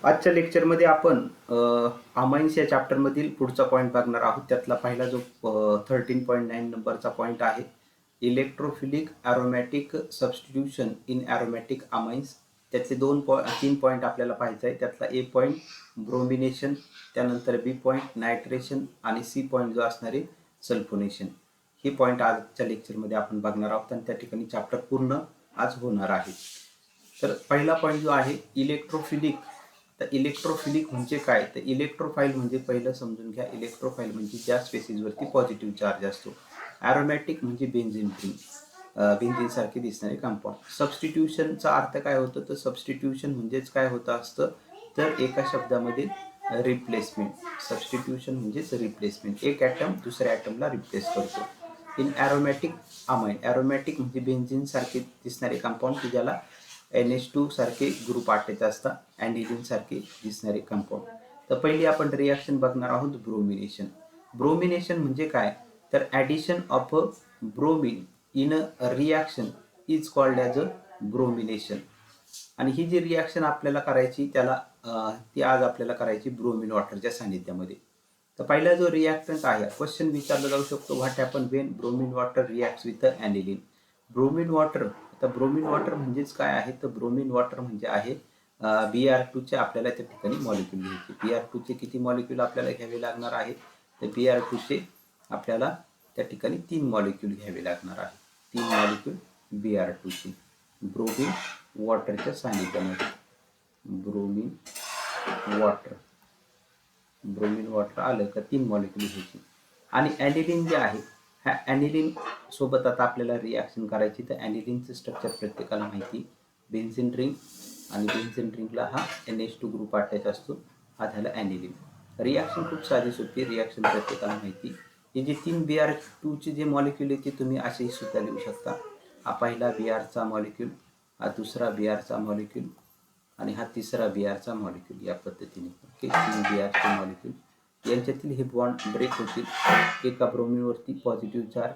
आजच्या लेक्चरमध्ये आपण अमाइन्स या चॅप्टरमधील पुढचा पॉईंट बघणार आहोत. त्यातला पहिला जो 13.9 नंबरचा पॉईंट आहे, electrophilic aromatic substitution in aromatic amines. त्यातले 3 पॉईंट आपल्याला पाहायचं आहे. त्यातला ए पॉईंट ब्रोमिनेशन, त्यानंतर बी पॉईंट नायट्रेशन आणि सी पॉईंट जो असणार आहे सल्फोनेशन. ही पॉईंट आजच्या लेक्चरमध्ये आपण बघणार आहोत आणि त्या ठिकाणी चॅप्टर पूर्ण आज होणार आहे. तर पहिला पॉईंट जो आहे इलेक्ट्रोफिलिक. तर इलेक्ट्रोफिलिक म्हणजे काय? तर इलेक्ट्रोफाईल म्हणजे पहिलं समजून घ्या. इलेक्ट्रोफाईल म्हणजे ज्या स्पेसिसवरती पॉझिटिव्ह चार्ज असतो. ॲरोमॅटिक म्हणजे बेन्झिन रिंग, बेन्झिन सारखे दिसणारे कंपाऊंड. सबस्टिट्यूशनचा अर्थ काय होतं? तर सबस्टिट्यूशन म्हणजेच काय होतं असतं, तर एका शब्दामध्ये रिप्लेसमेंट. सबस्टिट्यूशन म्हणजेच रिप्लेसमेंट. एक ॲटम दुसऱ्या ॲटमला रिप्लेस करतो. इन ॲरोमॅटिक अमाइन, ॲरोमॅटिक म्हणजे बेन्झिन सारखे दिसणारे कंपाऊंड की ज्याला NH2 सारखे ग्रुप आटेत असतात, अँडिलिन सारखे दिसणारे कंपाऊंड. तर पहिली आपण रिॲक्शन बघणार आहोत ब्रोमिनेशन. ब्रोमिनेशन म्हणजे काय? तर addition of a bromine in a reaction is called as a bromination. आणि ही जी रिॲक्शन आपल्याला करायची त्याला ती आज आपल्याला करायची ब्रोमिन वॉटरच्या सानिध्यामध्ये. तर पहिला जो रिॲक्टंट आहे, क्वेश्चन विचारला जाऊ शकतो, what happen when bromine water reacts with aniline. Bromine water, आता ब्रोमिन वॉटर म्हणजेच काय आहे? तर ब्रोमिन वॉटर म्हणजे आहे Br2चे आपल्याला त्या ठिकाणी मॉलिक्यूल घ्यायचे. Br2चे किती मॉलिक्यूल आपल्याला घ्यावे लागणार आहे? तर Br2चे आपल्याला त्या ठिकाणी 3 मॉलिक्यूल घ्यावे लागणार आहे. 3 मॉलिक्यूल Br2चे ब्रोमिन वॉटरच्या सानिध्यामध्ये. ब्रोमिन वॉटर, ब्रोमिन वॉटर आलं का 3 मॉलिक्यूल घ्यायची. आणि ॲनिलिन जे आहे, ह्या ॲनिलिन सोबत आता आपल्याला रिॲक्शन करायची. तर ॲनिलिनचं स्ट्रक्चर प्रत्येकाला माहिती, बेन्झिन रिंग आणि बेन्झिन रिंगला हा NH2 ग्रुप अटॅच असतो. हा झाला ॲनिलिन. रिॲक्शन खूप साधी सोपी, रिॲक्शन प्रत्येकाला माहिती. हे जे 3 Br2चे जे मॉलिक्यूल आहे ते तुम्ही असेही सुद्धा लिहू शकता. हा पहिला Brचा मॉलिक्यूल, हा दुसरा Brचा मॉलिक्यूल आणि हा तिसरा Brचा मॉलिक्यूल. या पद्धतीने ओके, 3 Brचे मॉलिक्यूल यांच्यातील हे बॉन्ड ब्रेक होतील. एका ब्रोमिनवरती पॉझिटिव्ह चार्ज,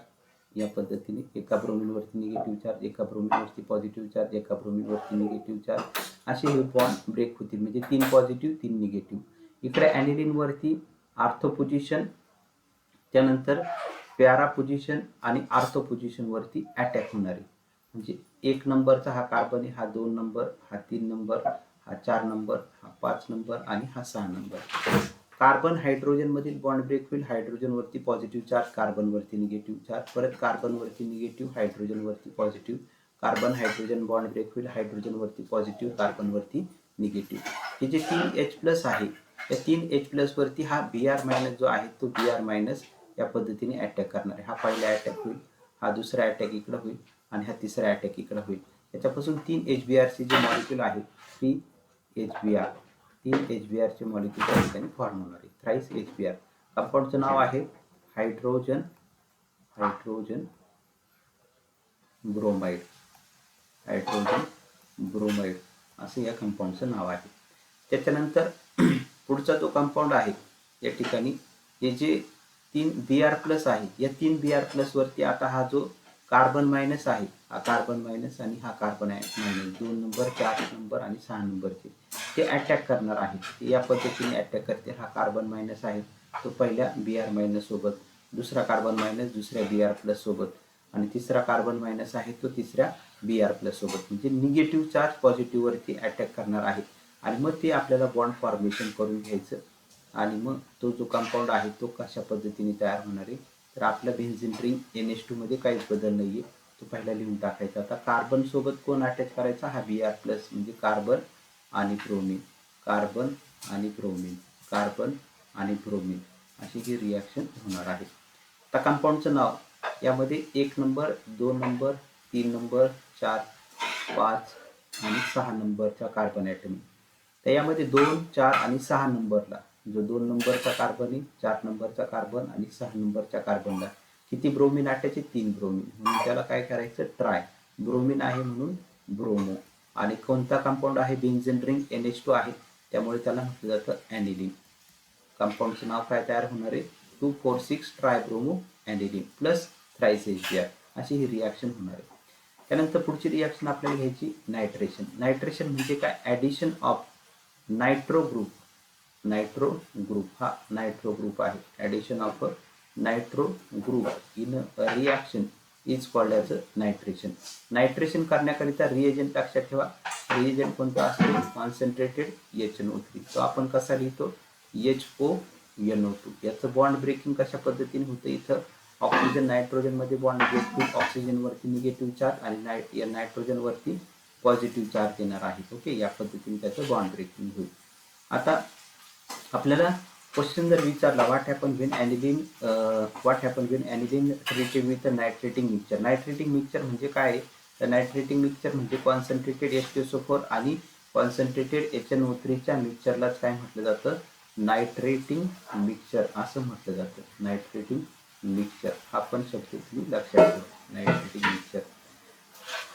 या पद्धतीने एका ब्रोमिनवरती निगेटिव्ह चार्ज, एका ब्रोमिनवरती पॉझिटिव्ह चार्ज, एका ब्रोमिनवरती निगेटिव्ह चार्ज, असे हे बॉन्ड ब्रेक होतील. म्हणजे 3 पॉझिटिव्ह 3 निगेटिव्ह. इकडे ॲनिलिनवरती आर्थो पोझिशन, त्यानंतर पॅरा पोझिशन आणि आर्थो पोझिशनवरती अटॅक होणार आहे. म्हणजे 1 नंबरचा हा कार्बन आहे, हा 2 नंबर, हा 3 नंबर, हा 4 नंबर, हा 5 नंबर आणि हा 6 नंबर. कार्बन हायड्रोजनमधील बॉन्ड ब्रेक होईल. हायड्रोजनवरती पॉझिटिव्ह चार्ज, कार्बनवरती निगेटिव्ह चार्ज, परत कार्बनवरती निगेटिव्ह, हायड्रोजनवरती positive, carbon hydrogen bond break होईल. हायड्रोजनवरती पॉझिटिव्ह, कार्बनवरती निगेटिव्ह. हे जे 3H+ आहे, या 3H+ वरती हा Br- जो आहे तो Br- या पद्धतीने अटॅक करणार आहे. हा पहिला अटॅक होईल, हा दुसरा अटॅक इकडं होईल आणि हा तिसरा अटॅक इकडं होईल. याच्यापासून 3 HBrचे जे मॉलिक्यूल आहे, 3 HBrचे मॉलिक्यूल त्या ठिकाणी फॉर्म होणार आहे. Thrice HBr. कंपाऊंडचं नाव आहे हायड्रोजन ब्रोमाइड. हायड्रोजन ब्रोमाइड असं या कंपाऊंडचं नाव आहे. त्याच्यानंतर पुढचा जो कंपाऊंड आहे या ठिकाणी, हे जे 3 Br+ आहे, या 3 Br+ वरती आता हा जो कार्बन मायनस आहे, हा कार्बन मायनस आणि हा कार्बन मायनस, 2 नंबर, 4 नंबर आणि 6 नंबरचे ते अटॅक करणार आहेत. या पद्धतीने अटॅक करते. हा कार्बन मायनस आहे तो पहिल्या Br- सोबत, दुसरा कार्बन मायनस दुसऱ्या Br+ सोबत आणि तिसरा कार्बन मायनस आहे तो तिसऱ्या Br+ सोबत. म्हणजे निगेटिव्ह चार्ज पॉझिटिव्हवरती अटॅक करणार आहे आणि मग ते आपल्याला बॉन्ड फॉर्मेशन करून घ्यायचं. आणि मग तो जो कंपाऊंड आहे तो कशा पद्धतीने तयार होणार आहे? तर आपल्या बेन्झिन रिंग NH2 मध्ये काहीच बदल नाही आहे, तो पहिला लिहून टाकायचा. आता कार्बन सोबत कोण अटॅच करायचा? हा Br+, म्हणजे कार्बन आणि ब्रोमिन, कार्बन आणि ब्रोमिन, कार्बन आणि ब्रोमिन, अशी ही रिॲक्शन होणार आहे. आता कंपाऊंडचं नाव, यामध्ये 1 नंबर, 2 नंबर, 3 नंबर, 4, 5 आणि 6 नंबरचा कार्बन ॲटम. तर यामध्ये 2, 4 आणि 6 नंबरला, जो 2 नंबरचा कार्बन आहे, 4 नंबरचा कार्बन आणि 6 नंबरच्या कार्बनला किती ब्रोमिन अटॅच आहे? 3 ब्रोमिन. म्हणून त्याला काय करायचं? ट्राय. ब्रोमिन आहे म्हणून ब्रोमो. आणि कोणता कंपाऊंड आहे? बेन्झिन रिंग NH2 आहे, त्यामुळे त्याला म्हटलं जातं ॲनिलिन. कंपाऊंडचं नाव काय तयार होणार आहे? 2,4,6 ट्रायब्रोमो ॲनिलिन प्लस थ्राईस HBr, अशी ही रिॲक्शन होणार आहे. त्यानंतर पुढची रिॲक्शन आपल्याला घ्यायची नायट्रेशन. नायट्रेशन म्हणजे काय? ॲडिशन ऑफ नायट्रो ग्रुप हा नायट्रो ग्रुप आहे. Addition of nitro group in reaction is called as nitration. Nitration करण्याकरिता रिएजंट लक्षात ठेवा. रिएजंट कोणता असतो? Concentrated HNO3. तो आपण कसा लिहितो? HONO2. याचं बॉन्ड ब्रेकिंग कशा पद्धतीने होतं? इथं ऑक्सिजन नायट्रोजनमध्ये बॉन्ड ब्रेक होईल. ऑक्सिजनवरती निगेटिव्ह चार्ज आणि नायट्रोजनवरती पॉझिटिव्ह चार्ज येणार आहे. ओके, या पद्धतीने त्याचं बॉन्ड ब्रेकिंग होईल. आता आपल्याला क्वेश्चन जर विचारला what happen when aniline treated with nitrating mixture. Nitrating mixture म्हणजे काय? तर नायट्रेटिंग मिक्सचर म्हणजे कॉन्सन्ट्रेटेड H2SO4 आणि कॉन्सन्ट्रेटेड HNO3च्या मिक्सचरलाच काय म्हटलं जातं? नायट्रेटिंग मिक्सचर असं म्हटलं जातं. नायट्रेटिंग मिक्सचर हा पण शब्द तुम्ही लक्षात ठेवा. नायट्रेटिंग मिक्सचर.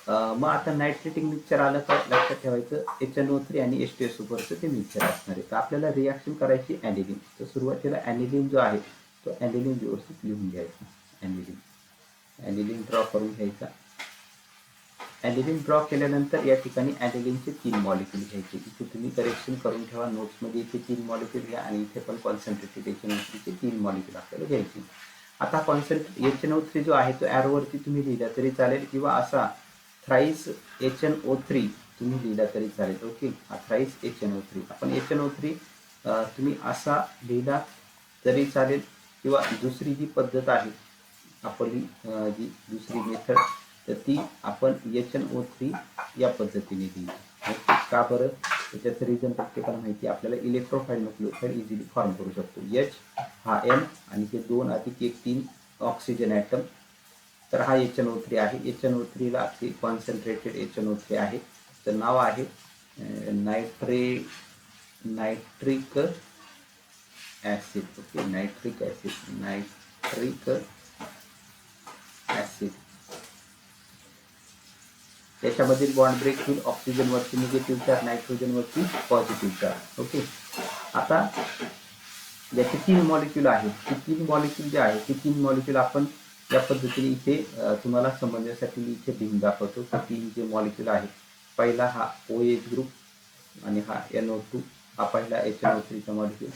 मग आता नायट्रेटिंग मिक्सचर आलं तर लक्षात ठेवायचं HNO3 आणि H2SO4चं ते मिक्सचर असणार आहे. तर आपल्याला रिॲक्शन करायची ॲनिलीन. तर सुरुवातीला ॲनिलीन जो आहे तो ॲनिलीन व्यवस्थित लिहून घ्यायचा. ॲनिलीन ड्रॉ करून घ्यायचा. ॲनिलीन ड्रॉ केल्यानंतर या ठिकाणी ॲनिलीनचे 3 मॉलिक्यूल घ्यायचे. इथे तुम्ही करेक्शन करून ठेवा नोट्समध्ये. इथे 3 मॉलिक्यूल घ्या आणि इथे पण कॉन्सन्ट्रेटेड HNO3चे 3 मॉलिक्यूल आपल्याला घ्यायचे. आता HNO3 जो आहे तो ॲरोवरती तुम्ही लिहिला तरी चालेल किंवा असा थ्राईस HNO3 तुम्ही लिहिला तरी चालेल. ओके, हा थ्राईस HNO3. आपण HNO3 तुम्ही असा लिहिला तरी चालेल किंवा दुसरी जी पद्धत आहे आपली जी दुसरी मेथड तर ती आपण HNO3 या पद्धतीने लिहिली. का बरं? त्याच्याचं रिझन प्रत्येकाला माहिती. आपल्याला इलेक्ट्रोफाईल न्यूक्लिओफाईल इझिली फॉर्म करू शकतो. H हा N आणि ते 2 अधिक 1 3 ऑक्सिजन ॲटम. तर हा HNO3 आहे. HNO3ला अगदी कॉन्सन्ट्रेटेड HNO3 आहे. तर नाव आहे nitric acid. Okay, nitric acid. त्याच्यामधील बॉन्ड ब्रेक होईल. ऑक्सिजनवरती निगेटिव्ह चार्ज, नायट्रोजनवरती पॉझिटिव्ह चार्ज. ओके, आता ज्याचे 3 मॉलिक्यूल आहेत ते 3 मॉलिक्यूल जे आहे ते 3 मॉलिक्यूल आपण या पद्धतीने इथे तुम्हाला समजण्यासाठी मी इथे लिहून दाखवतो. तर 3 जे मॉलिक्यूल आहेत, पहिला हा OH ग्रुप आणि हा NO2 हा पहिला HNO3चा मॉलिक्यूल,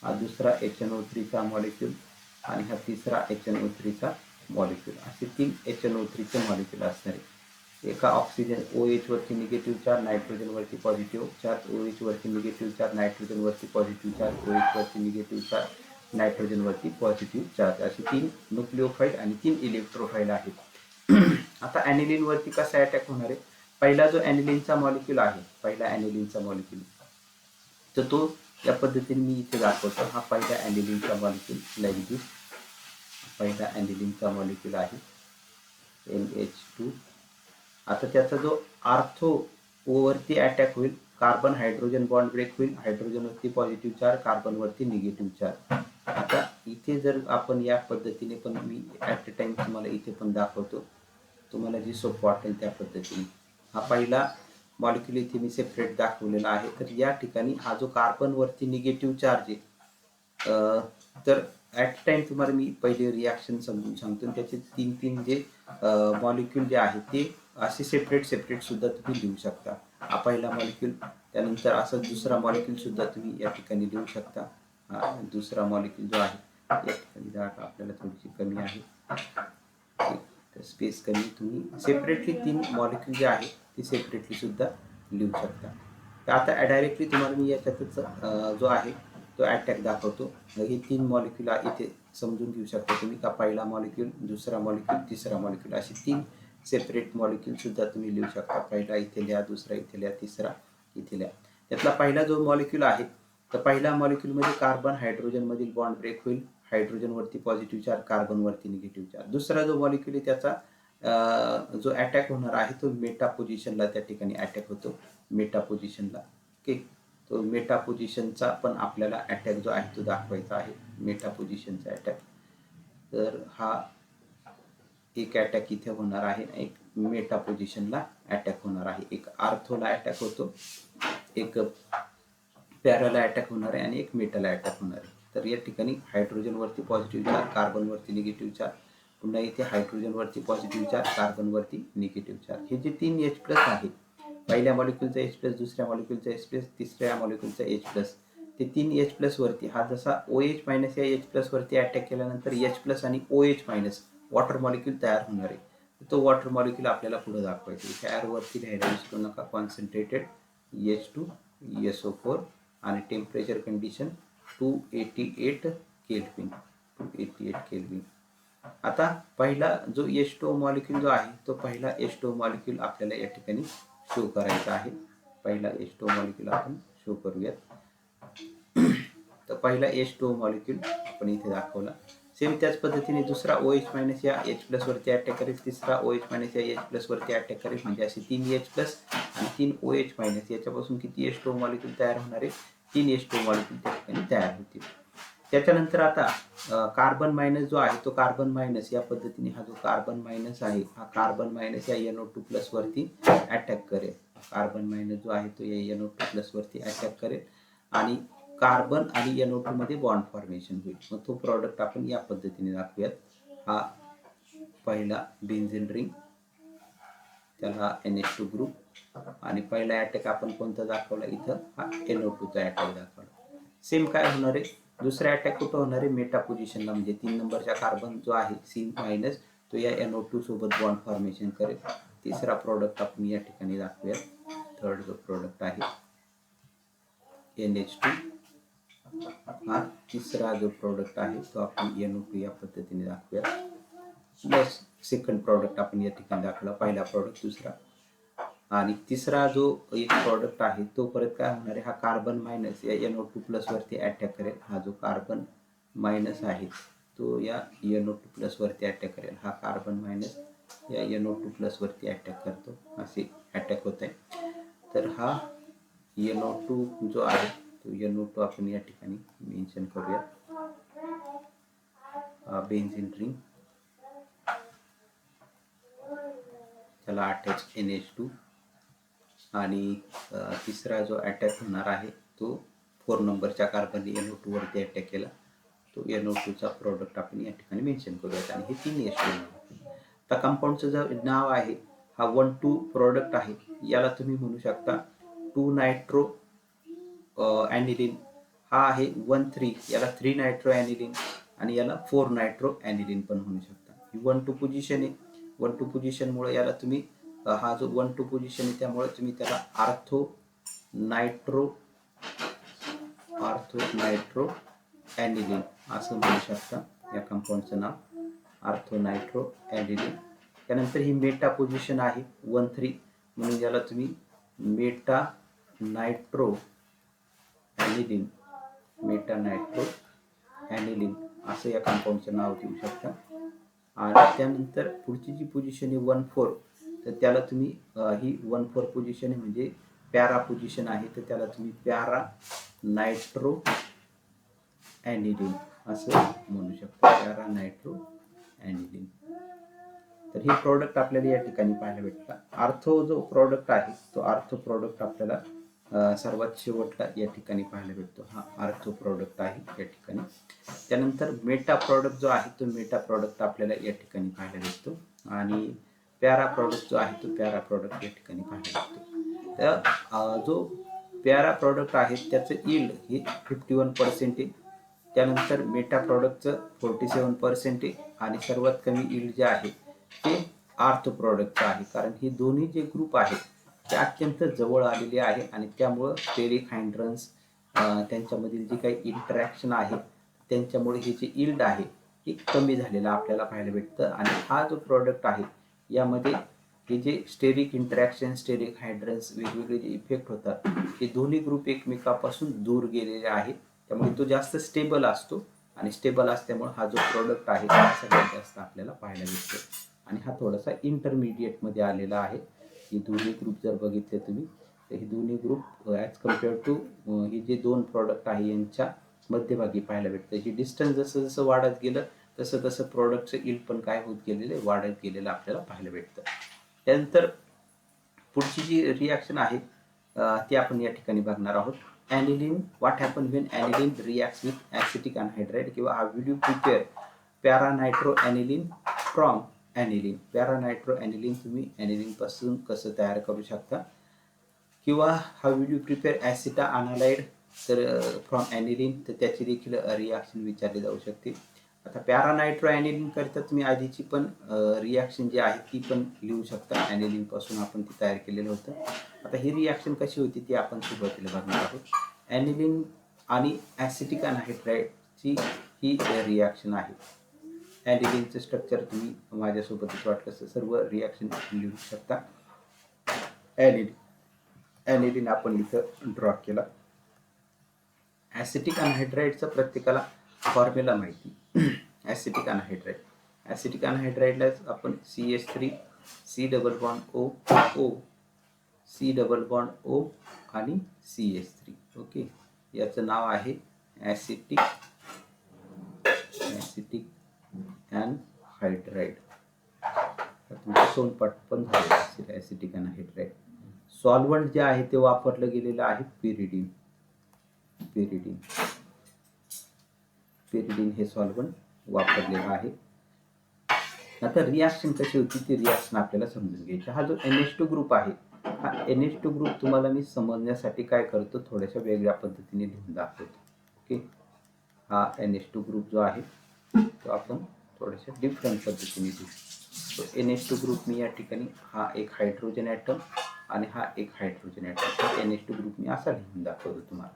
हा दुसरा HNO3चा मॉलिक्यूल आणि हा तिसरा HNO3चा मॉलिक्यूल. असे 3 HNO3चे मॉलिक्यूल असणार आहे. एका ऑक्सिजन OH वरती निगेटिव्ह चार्ज, नायट्रोजनवरती पॉझिटिव्ह चार्ज, OH वरती निगेटिव्ह चार्ज, नायट्रोजनवरती पॉझिटिव्ह चार्ज, OH वरती निगेटिव्ह चार्ज, नायट्रोजनवरती पॉझिटिव्ह चार्ज. अशी 3 न्यूक्लिओफाईल आणि 3 इलेक्ट्रोफाईल आहेत. आता ॲनिलीनवरती कसा अटॅक होणार आहे? पहिला जो ॲनिलीनचा मॉलिक्यूल आहे, तर तो या पद्धतीने मी इथे दाखवतो. हा पहिला ॲनिलीनचा मॉलिक्यूल लाईक दिस. पहिला ॲनिलीनचा मॉलिक्यूल आहे NH2. आता त्याचा जो आर्थो ओवरती अटॅक होईल, कार्बन हायड्रोजन बॉन्ड ब्रेक होईल. हायड्रोजनवरती पॉझिटिव्ह चार्ज, कार्बनवरती निगेटिव्ह चार्ज. आता इथे जर आपण या पद्धतीने पण मी ॲट अ टाइम तुम्हाला इथे पण दाखवतो, तुम्हाला जी सोपं वाटेल त्या पद्धतीने. हा पहिला मॉलिक्यूल इथे मी सेपरेट दाखवलेला आहे. तर या ठिकाणी हा जो कार्बनवरती निगेटिव्ह चार्ज आहे तर ॲट टाइम तुम्हाला मी पहिले रिॲक्शन समजून सांगतो. त्याचे 3 जे मॉलिक्यूल जे आहे ते असे सेपरेट सुद्धा तुम्ही लिहू शकता. हा पहिला मॉलिक्यूल, त्यानंतर असं दुसरा मॉलिक्यूल सुद्धा तुम्ही या ठिकाणी लिहू शकता. हा दुसरा मॉलिक्यूल जो आहे या ठिकाणी जागा आपल्याला थोडीशी कमी आहे, स्पेस कमी. तुम्ही सेपरेटली 3 मॉलिक्यूल जे आहे ते सेपरेटली सुद्धा लिहू शकता. तर आता डायरेक्टली तुम्हाला मी याच्यातच जो आहे तो अटॅक दाखवतो. हे 3 मॉलिक्यूल इथे समजून घेऊ शकता तुम्ही का पहिला मॉलिक्यूल, दुसरा मॉलिक्यूल, तिसरा मॉलिक्यूल असे 3 सेपरेट मॉलिक्यूल सुद्धा तुम्ही लिहू शकता. पहिला इथे लिहा, दुसरा इथे लिहा, तिसरा इथे लिहा. त्यातला पहिला जो मॉलिक्यूल आहे तर पहिल्या मॉलिक्यूलमध्ये कार्बन हायड्रोजनमधील बॉन्ड ब्रेक होईल. हायड्रोजनवरती पॉझिटिव्ह चार्ज, कार्बनवरती निगेटिव्ह चार्ज. दुसरा जो मॉलिक्यूल आहे त्याचा जो अटॅक होणार आहे तो मेटा पोझिशनला त्या ठिकाणी अटॅक होतो. मेटा पोझिशनला. ओके, तो मेटा पोझिशनचा पण आपल्याला अटॅक जो आहे तो दाखवायचा आहे. मेटा पोझिशनचा अटॅक. तर हा एक अटॅक इथे होणार आहे, एक मेटा पोझिशनला अटॅक होणार आहे. एक आर्थोला अटॅक होतो, एक पॅराला अटॅक होणार आहे आणि एक मेटाला अटॅक होणार आहे. तर या ठिकाणी हायड्रोजनवरती पॉझिटिव्ह चार्ज, कार्बनवरती निगेटिव्ह चार्ज, पुन्हा इथे हायड्रोजनवरती पॉझिटिव्ह चार्ज, कार्बनवरती निगेटिव्ह चार्ज. हे जे 3 H+ आहे पहिल्या मॉलिक्यूलचा H प्लस, दुसऱ्या मॉलिक्यूलचा H प्लस, तिसऱ्या मॉलिक्यूलचा H प्लस, ते 3 H प्लस वरती हा जसा OH मायनस या H प्लस वरती अटॅक केल्यानंतर H प्लस आणि OH मायनस वॉटर मॉलिक्यूल तयार होणार आहे. तो वॉटर मॉलिक्यूल आपल्याला पुढे दाखवायचा. इथे ॲरो वरती लिहायला विसरू नका. कॉन्सन्ट्रेटेड H2SO4 आणि टेम्परेचर कंडिशन 288 केल्विन. 288 केल्विन. आता पहिला जो H2O मॉलिक्यूल जो आहे तो पहिला H2O मॉलिक्यूल आपल्याला या ठिकाणी शो करायचा आहे. पहिला H2O मॉलिक्यूल आपण शो करूयात. तर पहिला H2O मॉलिक्यूल आपण इथे दाखवला. सेम त्याच पद्धतीने दुसरा OH मायनस या H प्लस वरती अटॅक करेल, तिसरा OH मायनस या H प्लस वरती अटॅक करेल, म्हणजे असे 3 H प्लस आणि 3 OH मायनस. याच्यापासून किती H2O मॉलिक्यूल तयार होणार आहे? 3 H2O मॉलिक्यूल त्या ठिकाणी तयार होतील. त्याच्यानंतर आता कार्बन मायनस जो आहे तो कार्बन मायनस या पद्धतीने हा जो कार्बन मायनस आहे हा कार्बन मायनस या NO2 प्लस वरती अटॅक करेल. कार्बन मायनस जो आहे तो या NO2 प्लस वरती अटॅक करेल आणि कार्बन आणि NO2 मध्ये बॉन्ड फॉर्मेशन होईल. मग तो प्रॉडक्ट आपण या पद्धतीने दाखवूयात. हा पहिला बेन्झीन रिंग, त्याला NH2 ग्रुप आणि पहिला अटॅक आपण कोणता दाखवला इथं? हा NO2 चा अटॅक दाखवला. सेम काय होणार आहे? दुसरा अटॅक कुठं होणार आहे? मेटा पोझिशनला, म्हणजे 3 नंबरचा कार्बन जो आहे C मायनस तो या NO2 सोबत बॉन्ड फॉर्मेशन करेल. तिसरा प्रॉडक्ट आपण या ठिकाणी दाखवूयात. थर्ड जो प्रॉडक्ट आहे NH2, हा तिसरा जो प्रॉडक्ट आहे तो आपण NO2 या पद्धतीने दाखवूया. प्लस सेकंड प्रॉडक्ट आपण या ठिकाणी दाखवला. पहिला प्रॉडक्ट, दुसरा आणि तिसरा जो एक प्रॉडक्ट आहे तो परत काय होणार आहे? हा कार्बन मायनस या NO2 प्लस वरती अटॅक करेल. हा जो कार्बन मायनस आहे तो या NO2 प्लस वरती अटॅक करेल. हा कार्बन मायनस या NO2 प्लस वरती अटॅक करतो, असे अटॅक होत आहे. तर हा NO2 जो आहे तो NO2 आपण या ठिकाणी मेन्शन करूया. बेन्झीन रिंग, त्याला अटॅच NH2 आणि तिसरा जो अटॅक होणार आहे तो 4 नंबरच्या कार्बन NO2 वरती अटॅक केला. तो NO2 चा प्रॉडक्ट आपण या ठिकाणी मेन्शन करूयात आणि हे 3 H2. आता कंपाऊंडचं जे नाव आहे हा 1,2 प्रॉडक्ट आहे. याला तुम्ही म्हणू शकता 2 नायट्रो ॲनिलीन. हा आहे 1,3, याला 3 नायट्रो ॲनिलीन आणि याला 4 नायट्रो ॲनिलीन पण म्हणू शकता. ही 1,2 पोझिशन आहे. 1,2 पोझिशनमुळे याला तुम्ही हा जो 1,2 पोझिशन आहे त्यामुळे तुम्ही त्याला आर्थो नायट्रो ॲनिलीन असं म्हणू शकता. या कंपाऊंडचं नाव आर्थो नायट्रो ॲनिलीन. त्यानंतर ही मेटा पोझिशन आहे 1,3 म्हणून याला तुम्ही मेटा नायट्रो ॲनिलीन, मेटा नायट्रो ॲनिलीन असं या कंपाऊंडचं नाव देऊ शकता. आणि त्यानंतर पुढची जी पोझिशन आहे 1,4, तर त्याला तुम्ही ही 1,4 पोझिशन आहे म्हणजे पॅरा पोझिशन आहे, तर त्याला तुम्ही पॅरा नायट्रो ॲनिलीन असं म्हणू शकता. Para nitro aniline. तर हे प्रॉडक्ट आपल्याला या ठिकाणी पाहायला भेटतात. आर्थो जो प्रॉडक्ट आहे तो आर्थो प्रॉडक्ट आपल्याला सर्वात शेवटला या ठिकाणी पाहायला भेटतो. हा आर्थो प्रॉडक्ट आहे या ठिकाणी. त्यानंतर मेटा प्रॉडक्ट जो आहे तो मेटा प्रॉडक्ट आपल्याला या ठिकाणी पाहायला भेटतो आणि पॅरा प्रॉडक्ट जो आहे तो पॅरा प्रॉडक्ट या ठिकाणी पाहायला भेटतो. तर जो पॅरा प्रॉडक्ट आहे त्याचं यील्ड हे 51% आहे. त्यानंतर मेटा प्रॉडक्टचं 47% आहे आणि सर्वात कमी यील्ड जे आहे ते आर्थो प्रॉडक्टचं आहे. कारण हे दोन्ही जे ग्रुप आहेत ते अत्यंत जवळ आलेले आहे आणि त्यामुळं स्टेरिक हायड्रन्स त्यांच्यामधील जे काही इंटरॅक्शन आहे त्यांच्यामुळे हे जे यील्ड आहे हे कमी झालेलं आपल्याला पाहायला भेटतं. आणि हा जो प्रॉडक्ट आहे यामध्ये हे जे स्टेरिक इंटरॅक्शन, स्टेरिक हायड्रन्स वेगवेगळे जे इफेक्ट होतात हे दोन्ही ग्रुप एकमेकापासून दूर गेलेले आहेत. त्यामुळे तो जास्त स्टेबल असतो आणि स्टेबल असल्यामुळे हा जो प्रॉडक्ट आहे हा सगळ्यात जास्त आपल्याला पाहायला भेटतो. आणि हा थोडासा इंटरमिडिएटमध्ये आलेला आहे. ही दोन्ही ग्रुप जर बघितले तुम्ही तर हे दोन्ही ग्रुप ॲज कम्पेअर टू हे जे 2 प्रॉडक्ट आहे यांच्या मध्यभागी पाहायला भेटतं. ही डिस्टन्स जसं जसं वाढत गेलं तसं तसं प्रॉडक्टचं यील्ड पण काय होत गेलेलं, वाढत गेलेलं आपल्याला पाहायला भेटतं. त्यानंतर पुढची जी रिॲक्शन आहे ती आपण या ठिकाणी बघणार आहोत. Aniline, what happen when aniline reacts with acetic anhydride किंवा how will you prepare para nitro aniline from aniline. Para nitro aniline तुम्ही ॲनिलीनपासून कसं तयार करू शकता. किंवा how will you prepare acetanilide तर फ्रॉम ॲनिलीन, तर त्याची देखील रिॲक्शन विचारली जाऊ शकते. आता पॅरानायट्रो ॲनिलीन करता तुम्ही आधीची पण रिॲक्शन जी आहे ती पण लिहू शकता. ॲनिलीनपासून आपण ती तयार केलेलं होतं. आता ही रिॲक्शन कशी होती ती आपण सुरुवातीला बघणार आहोत. ॲनिलीन आणि ॲसिटिक अनहायड्राइडची ही रिॲक्शन आहे. ॲनिलीनचं स्ट्रक्चर तुम्ही माझ्यासोबतच वाटलं सर्व रिॲक्शन लिहू शकता. ॲनिलीन आपण इथं ड्रॉ केला. ॲसिटिक अनहायड्राइडचा प्रत्येकाला फॉर्म्युला माहिती. ॲसिटिक अनहायड्राइडला आपण CH3 C double bond O O C double bond O आणि CH3. ओके, याचं नाव आहे ॲसिटिक अनहायड्राइड. तुमचं सोनपाठ पण झालेलं असेल ॲसिटिक अनहायड्राइड. सॉल्वंट जे आहे ते वापरलं गेलेलं आहे पिरिडीन हे सॉल्वंट वापरलेलं आहे. आता रिॲक्शन कशी होती ती रिॲक्शन आपल्याला समजून घ्यायची. हा जो NH2 ग्रुप आहे, हा NH2 ग्रुप तुम्हाला मी समजण्यासाठी काय करतो, थोड्याशा वेगळ्या पद्धतीने लिहून दाखवतो. ओके, हा NH2 ग्रुप जो आहे तो आपण थोड्याशा डिफरंट पद्धतीने लिहू. तो NH2 ग्रुप मी या ठिकाणी हा एक हायड्रोजन ॲटम आणि हा एक हायड्रोजन ॲटम, NH2 ग्रुप मी असा लिहून दाखवतो तुम्हाला.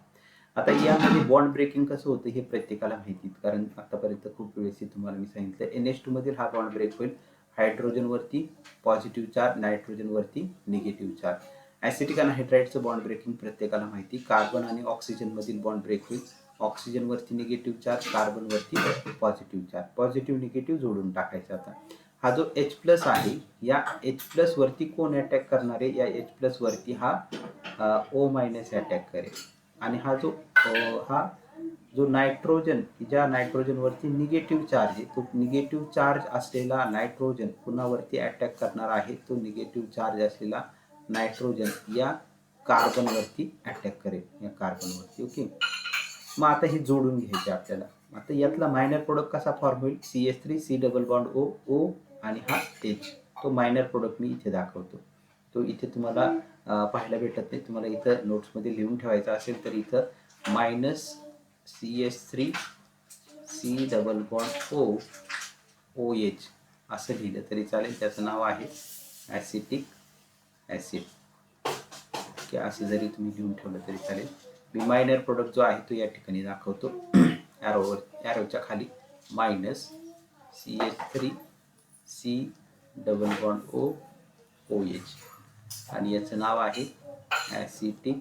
आता यामध्ये बॉन्ड ब्रेकिंग कसं होतं हे प्रत्येकाला माहिती, कारण आतापर्यंत खूप वेळेस तुम्हाला मी सांगितलं. NH2 मधील हा बॉन्ड ब्रेक होईल हायड्रोजनवरती पॉझिटिव्ह चार्ज, नायट्रोजनवरती निगेटिव्ह चार्ज. ॲसिटिक अनहायड्राइडचं बॉन्ड ब्रेकिंग प्रत्येकाला माहिती. कार्बन आणि ऑक्सिजन मधील बॉन्ड ब्रेक होईल. ऑक्सिजनवरती निगेटिव्ह चार्ज, कार्बनवरती पॉझिटिव्ह चार्ज. पॉझिटिव्ह निगेटिव्ह जोडून टाकायचं. आता हा जो H+ आहे, या H+ वरती कोण अटॅक करणार आहे, या H+ वरती हा O- अटॅक करेल. आणि हा जो नायट्रोजन, ज्या नायट्रोजनवरती निगेटिव्ह चार्ज आहे, तो निगेटिव्ह चार्ज असलेला नायट्रोजन कुणावरती अटॅक करणार आहे, तो निगेटिव्ह चार्ज असलेला नायट्रोजन या कार्बनवरती अटॅक करेल, या कार्बनवरती. ओके, मग आता हे जोडून घ्यायचे आपल्याला. आता यातला मायनर प्रोडक्ट कसा फॉर्म होईल, CH3 C double bond O आणि हा H. तो मायनर प्रोडक्ट मी इथे दाखवतो. तो इथे तुम्हाला पाहायला भेटत नाही. तुम्हाला इथं नोट्समध्ये लिहून ठेवायचा असेल तर इथं -CH3 C double bond OH असं लिहिलं तरी चालेल. त्याचं नाव आहे ॲसिटिक ॲसिड. ओके, असं जरी तुम्ही लिहून ठेवलं तरी चालेल. मी मायनर प्रोडक्ट जो आहे तो या ठिकाणी दाखवतो. ॲरोच्या खाली -CH3 C double bond OH आणि याचं नाव आहे ॲसिटिक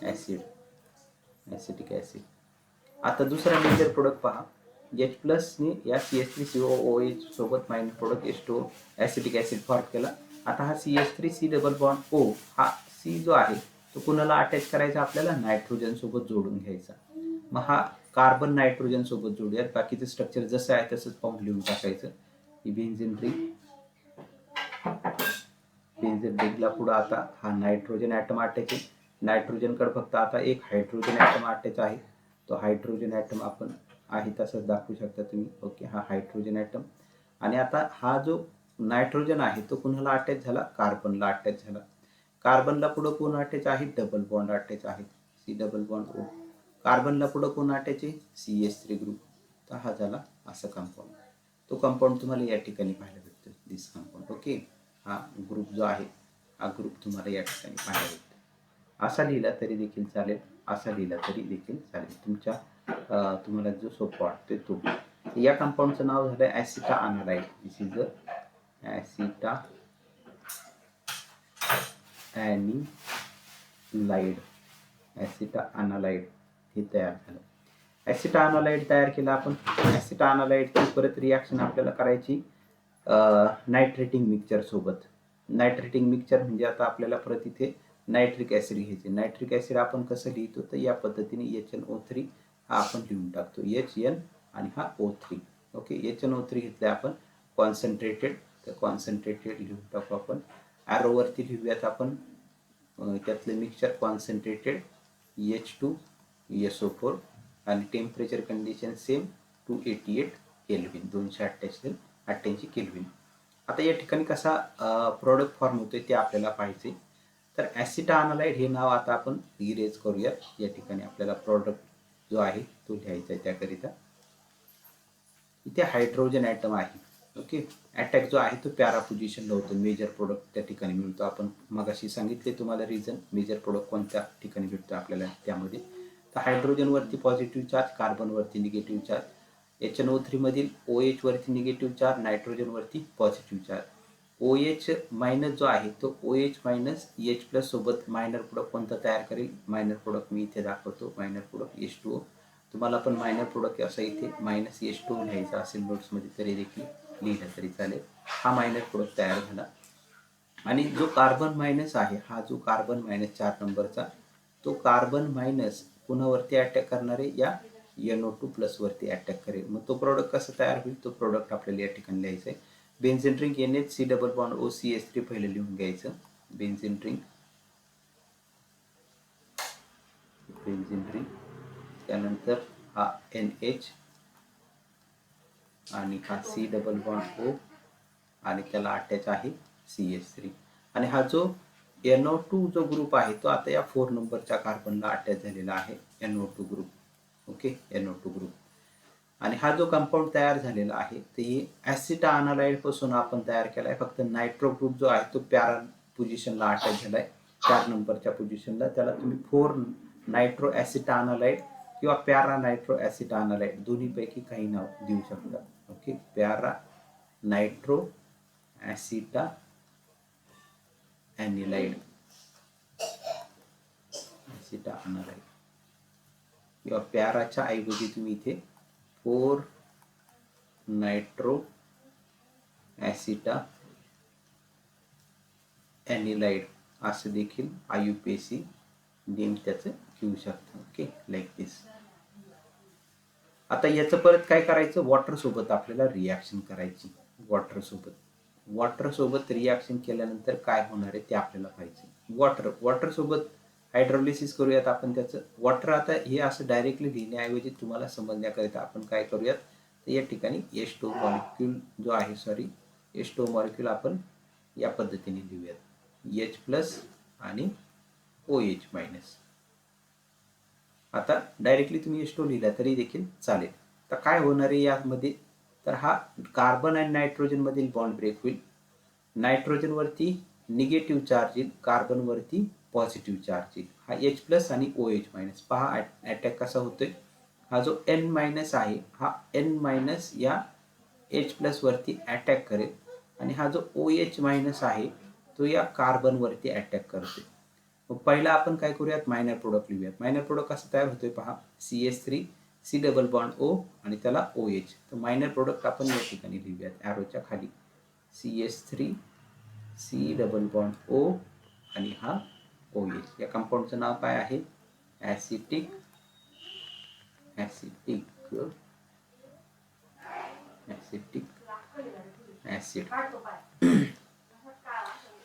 ॲसिड. आता दुसरा मेजर प्रोडक्ट पहा. H+ ने या CH3COOH सोबत minor product H2O acetic acid form केला. आता हा CH3 C double bond O, हा C जो आहे तो कुणाला अटॅच करायचा, आपल्याला नायट्रोजन सोबत जोडून घ्यायचा. मग हा कार्बन नायट्रोजन सोबत जोडूयात. बाकीचं स्ट्रक्चर जसं आहे तसंच पाहून लिहून टाकायचं. ही बेन्झीन रिंगला पुढं आता हा नायट्रोजन ॲटम अटॅच आहे. नायट्रोजनकडे फक्त आता एक हायड्रोजन ॲटम अटॅच आहे. तो हायड्रोजन ॲटम आपण आहे तसंच दाखवू शकता तुम्ही. ओके, हा हायड्रोजन ॲटम. आणि आता हा जो नायट्रोजन आहे तो कुणाला अटॅच झाला, कार्बनला अटॅच झाला. कार्बनला पुढं कोण अटॅच आहे, डबल बॉन्ड अटॅच आहे, C डबल बॉन्ड O. कार्बनला पुढं कोण अटॅच आहे, CH3 ग्रुप. तर हा झाला असं कंपाऊंड. तो कंपाऊंड तुम्हाला या ठिकाणी पाहायला भेटतो, दिस कंपाऊंड. ओके, हा ग्रुप जो आहे हा ग्रुप तुम्हाला या ठिकाणी पाहायला भेटतो. असा लिहिला तरी देखील चालेल, असा लिहिला तरी देखील चालेल. तुम्हाला जो सोपा वाटतोय तो. या कंपाऊंडचं नाव झालं ॲसिटा अनालाइड. दिस इज ॲसिटा अनालाइड हे तयार झालं. ॲसिटा अनालाइड तयार केलं आपण. ॲसिटा अनालाइडची परत रिॲक्शन आपल्याला करायची नायट्रेटिंग मिक्सचर सोबत. नायट्रेटिंग मिक्सचर म्हणजे आता आपल्याला परत इथे नायट्रिक ॲसिड घ्यायचे. नायट्रिक ॲसिड आपण कसं लिहितो, तर या पद्धतीने HNO3 हा आपण लिहून टाकतो. HN आणि हा O3. ओके, HNO3 घेतलं आपण कॉन्सन्ट्रेटेड, तर कॉन्सन्ट्रेटेड लिहून टाकू आपण. ॲरोवरती लिहूयात आपण त्यातलं मिक्सचर कॉन्सन्ट्रेटेड H2SO4 आणि temperature condition same 288 kelvin, 288 kelvin. आता या ठिकाणी कसा प्रोडक्ट फॉर्म होतोय ते आपल्याला पाहिजे. तर ॲसिटानालाईड हे नाव आता आपण इरेज करूया. या ठिकाणी आपल्याला प्रोडक्ट जो आहे तो लिहायचा आहे. त्याकरिता इथे हायड्रोजन ॲटम आहे. ओके, अटॅक जो आहे तो पॅरा पोझिशनला होतो. मेजर प्रोडक्ट त्या ठिकाणी मिळतो. आपण मगाशी सांगितले तुम्हाला रिझन, मेजर प्रोडक्ट कोणत्या ठिकाणी भेटतो आपल्याला त्यामध्ये. तर हायड्रोजनवरती पॉझिटिव्ह चार्ज, कार्बनवरती निगेटिव्ह चार्ज, HNO3 मधील OH वरती निगेटिव्ह चार्ज, नायट्रोजनवरती पॉझिटिव्ह चार्ज. OH मायनस जो आहे तो OH मायनस H प्लस सोबत मायनर प्रोडक्ट कोणता तयार करेल? मायनर प्रोडक्ट मी इथे दाखवतो. Minor product H2O. तुम्हाला पण मायनर प्रोडक्ट असं इथे मायनस H2O लिहायचा असेल नोट्समध्ये तरी देखील लिहिलं तरी चालेल. हा मायनर प्रोडक्ट तयार झाला. आणि जो कार्बन मायनस आहे, हा जो कार्बन मायनस 4 नंबरचा, तो कार्बन मायनस कुणावरती अटॅक करणार आहे? या NO2 प्लस वरती अटॅक करेल. मग तो प्रोडक्ट कसा तयार होईल? तो प्रोडक्ट आपल्याला या ठिकाणी लिहायचा आहे. Benzene ring NH C double bond OCH3 पहिलं लिहून घ्यायचं. बेन्झीन रिंग, त्यानंतर हा NH आणि हा C डबल बॉन्ड O आणि त्याला अटॅच आहे CH3. आणि हा जो NO2 जो ग्रुप आहे तो आता या 4 नंबरच्या कार्बनला अटॅच झालेला आहे. NO2 group. Okay, NO2 group. आणि हा जो कंपाऊंड तयार झालेला आहे ते ॲसिटानालाईड पासून आपण तयार केला आहे. फक्त नायट्रो ग्रुप जो आहे तो पॅरा पोझिशनला अटॅच झाला आहे, 4 नंबरच्या पोझिशनला. त्याला तुम्ही 4 नायट्रो ॲसिटानालाईड किंवा पॅरा नायट्रो ॲसिटानालाईड दोन्हीपैकी काही नाव देऊ शकता. ओके, पॅरा नायट्रो ॲसिटा ॲनिलाईड, ॲसिटानालाईड किंवा पॅराच्या ऐवजी तुम्ही इथे 4 नायट्रो ॲसिटा ॲनिलाईड असं देखील IUPAC नेम त्याचं घेऊ शकता. ओके, लाईक दिस. आता याचं परत काय करायचं? वॉटर सोबत आपल्याला रिॲक्शन करायची. वॉटर सोबत रिॲक्शन केल्यानंतर काय होणार आहे ते आपल्याला पाहिजे. वॉटर सोबत हायड्रोलिसिस करूयात आपण त्याचं. वॉटर आता हे असं डायरेक्टली लिहिण्याऐवजी तुम्हाला समजण्याकरिता आपण काय करूयात, तर या ठिकाणी H2O मॉलिक्यूल जो आहे, H2O मॉलिक्यूल आपण या पद्धतीने लिहूयात. H प्लस आणि OH मायनस. आता डायरेक्टली तुम्ही H2O लिहिला तरी देखील चालेल. तर काय होणार आहे यामध्ये? तर हा कार्बन आणि नायट्रोजन मधील बॉन्ड ब्रेक होईल. नायट्रोजनवरती निगेटिव्ह चार्ज येईल, कार्बनवरती पॉझिटिव्ह चार्ज येईल. हा H प्लस आणि OH मायनस. पहा अटॅक कसा होतोय. हा जो N मायनस आहे, हा N मायनस या H प्लस वरती अटॅक करेल आणि हा जो OH मायनस आहे तो या कार्बनवरती अटॅक करतोय. मग पहिला आपण काय करूयात? मायनर प्रोडक्ट लिहूयात. मायनर प्रोडक्ट कसं तयार होतोय पहा. CH3 C double bond O आणि त्याला OH. तर मायनर प्रोडक्ट आपण या ठिकाणी लिहूयात ॲरोच्या खाली. CH3 C double bond O आणि हा OH. या कंपाऊंडचं नाव काय आहे? Acetic acid.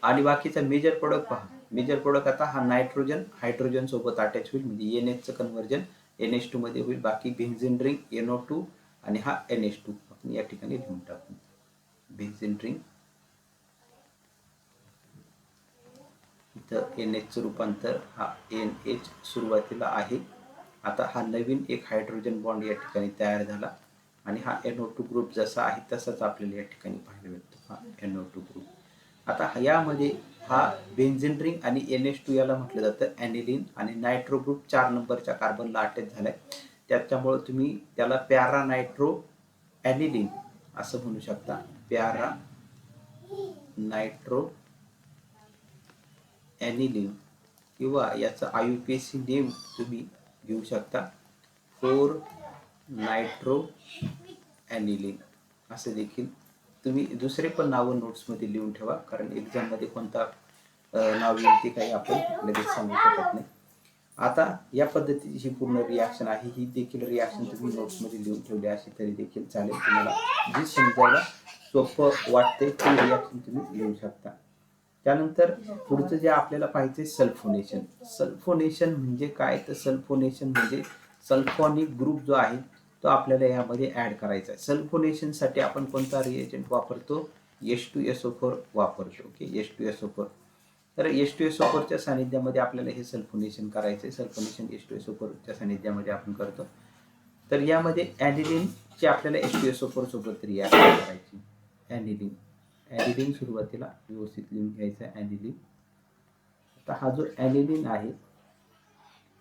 आणि बाकीचा मेजर प्रोडक्ट पहा. मेजर प्रोडक्ट आता हा नायट्रोजन हायड्रोजन सोबत अटॅच होईल, म्हणजे NHचं कन्व्हर्जन NH2 मध्ये होईल. बाकी बेन्झीन रिंग NO2 आणि हा NH2 आपण या ठिकाणी लिहून टाकू. बेन्झीन रिंग, इथं NHचं रूपांतर हा NH सुरुवातीला आहे. आता हा नवीन एक हायड्रोजन बॉन्ड या ठिकाणी तयार झाला आणि हा NO2 ग्रुप जसा आहे तसाच आपल्याला या ठिकाणी पाहायला मिळतो. हा NO2 ग्रुप. आता यामध्ये हा बेन्झीन रिंग आणि NH2 याला म्हटलं जातं ॲनिलीन आणि नायट्रो ग्रुप 4 नंबरच्या कार्बनला अटॅच झालाय. त्याच्यामुळे तुम्ही त्याला पॅरा नायट्रो ॲनिलीन असं म्हणू शकता. पॅरा नायट्रो ॲनिलीन किंवा याचा IUPAC नेम तुम्ही घेऊ शकता 4 नायट्रो ॲनिलीन असं देखील. तुम्ही दुसरे पण नावं नोट्समध्ये लिहून ठेवा, कारण एक्झाममध्ये कोणता नाव येईल ते काही आपण लगेच सांगू शकत नाही. आता या पद्धतीची ही पूर्ण रिॲक्शन आहे. ही देखील रिॲक्शन तुम्ही नोट्समध्ये लिहून ठेवली अशी तरी देखील चालेल. तुम्हाला जी समजायला सोपं वाटते ती रिॲक्शन तुम्ही लिहू शकता. त्यानंतर पुढचं जे आपल्याला पाहिजे सल्फोनेशन. सल्फोनेशन म्हणजे काय? तर सल्फोनेशन म्हणजे सल्फोनिक ग्रुप जो आहे तो आपल्याला यामध्ये ॲड करायचा आहे. सल्फोनेशनसाठी आपण कोणता रिएजंट वापरतो? H2SO4 वापरतो. Okay, H2SO4. तर H2SO4च्या सानिध्यामध्ये आपल्याला हे सल्फोनेशन करायचं आहे. सल्फोनेशन H2SO4च्या सानिध्यामध्ये आपण करतो. तर यामध्ये ॲनिलीनची आपल्याला H2SO4 सोबत रिॲक्शन करायची. ॲनिलीन सुरुवातीला व्यवस्थित लिहून घ्यायचा ॲनिलीन. आता हा जो ॲनिलीन आहे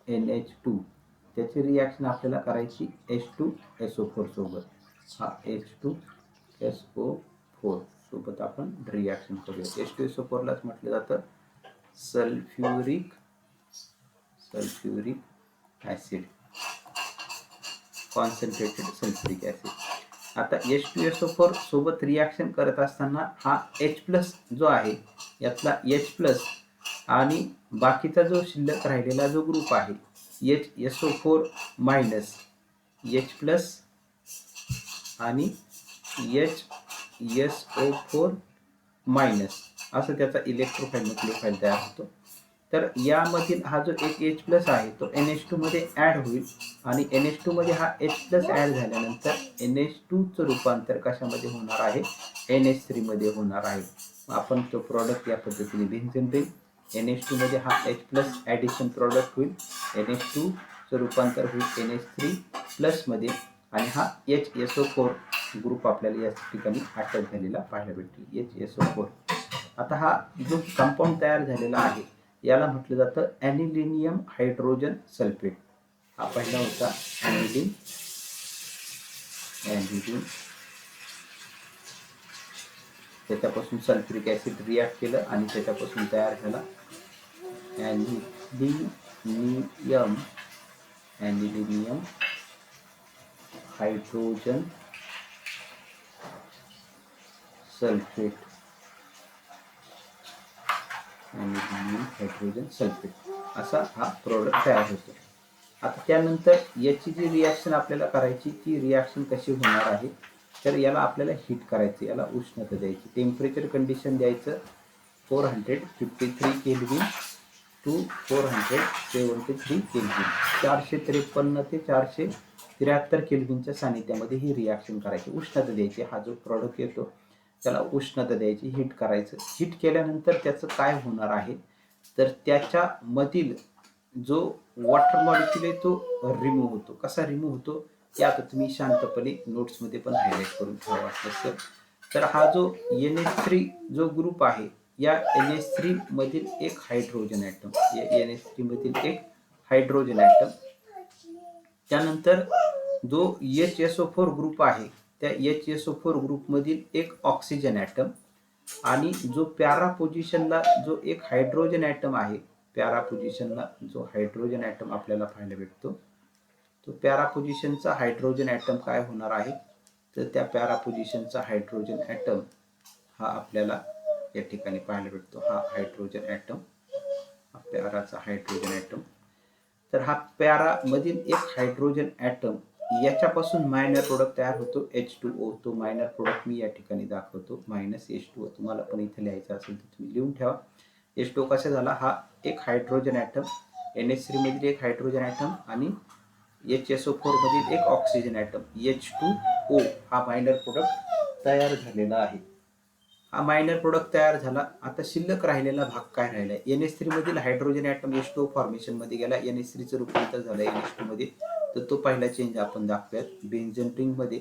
NH2 त्याची रिॲक्शन आपल्याला करायची H2SO4 सोबत. हा H2SO4 सोबत आपण रिॲक्शन करूया. H2SO4 लाच म्हटलं जातं sulphuric acid, concentrated sulphuric acid. आता H2SO4 सोबत रिॲक्शन करत असताना हा H+ जो आहे यातला H+ आणि बाकीचा जो शिल्लक राहिलेला जो ग्रुप आहे HSO4- H+ आणि HSO4- असं त्याचा इलेक्ट्रोफाइल न्यूक्लियोफाइल तयार होतो. तर यामधील हा जो एक H+ आहे तो NH2 मध्ये ऍड होईल आणि NH2 मध्ये हा H+ ऍड झाल्यानंतर NH2चं रूपांतर कशामध्ये होणार आहे? NH3 मध्ये होणार आहे. आपण तो प्रॉडक्ट या पद्धतीने बेन्झीन रिंग NH2 मध्ये हा H+ ॲडिशन प्रॉडक्ट होईल. NH2चं रूपांतर होईल NH3+ मध्ये आणि हा HSO4 ग्रुप आपल्याला या ठिकाणी अटॅच झालेला पाहायला भेटेल. HSO4. आता हा जो कंपाऊंड तयार झालेला आहे याला म्हटलं जातं ॲनिलिनियम हायड्रोजन सल्फेट. हा पहिला होता ॲनिलीन. त्याच्यापासून सल्फ्युरिक ॲसिड रिॲक्ट केलं आणि त्याच्यापासून तयार झाला ॲनिलिनियम हायड्रोजन सल्फेट. असा हा प्रोडक्ट तयार होतो. आता त्यानंतर याची जी रिॲक्शन आपल्याला करायची ती रिॲक्शन कशी होणार आहे? तर याला आपल्याला हीट करायचं, याला उष्णता द्यायची. टेम्परेचर कंडिशन द्यायचं 453 केल्विन टू 473 केल्विन. 453 ते 473 केल्विनच्या सानिध्यामध्ये ही रिॲक्शन करायची. उष्णता द्यायची. हा जो प्रॉडक्ट येतो त्याला उष्णता द्यायची, हीट करायचं. हीट केल्यानंतर त्याचं काय होणार आहे तर त्याच्यामधील जो वॉटर मॉलिक्यूल आहे तो रिमूव्ह होतो. कसा रिमूव्ह होतो ते आता तुम्ही शांतपणे नोट्समध्ये पण हायलाइट करून ठेवा वाटलं तर हा जो NH3 जो ग्रुप आहे या NH3 मधील एक हायड्रोजन ॲटम, NH3 मधील एक हायड्रोजन ॲटम. त्यानंतर जो HSO4 ग्रुप आहे त्या HSO4 ग्रुपमधील एक ऑक्सिजन ॲटम आणि जो पॅरा पोझिशनला जो एक हायड्रोजन ॲटम आहे, पॅरा पोझिशनला जो हायड्रोजन ॲटम आपल्याला पाहायला भेटतो तो पॅरा पोझिशनचा हायड्रोजन ॲटम काय होणार आहे तर त्या पॅरा पोझिशनचा हायड्रोजन ॲटम हा आपल्याला या ठिकाणी पाहायला भेटतो. हा हायड्रोजन ॲटम, हा पॅराचा हायड्रोजन ॲटम. तर हा पॅरा मधील एक हायड्रोजन ॲटम याच्यापासून मायनर प्रोडक्ट तयार होतो H2O. तो मायनर प्रोडक्ट मी या ठिकाणी दाखवतो -H2O. तुम्हाला पण इथे लिहायचं असेल तर तुम्ही लिहून ठेवा. H2O कसा झाला? हा एक हायड्रोजन ॲटम, NH3 मधील एक हायड्रोजन ॲटम आणि HSO4 मधील एक ऑक्सिजन ॲटम H2O हा मायनर प्रोडक्ट तयार झालेला आहे. हा मायनर प्रोडक्ट तयार झाला. आता शिल्लक राहिलेला भाग काय राहिला? NH3 मधील हायड्रोजन ॲटम H2O फॉर्मेशन मध्ये गेला. NH3चं रूपांतर झालं NH2 मध्ये. तर तो पहिला चेंज आपण दाखवूयात. बेन्झीन रिंग मध्ये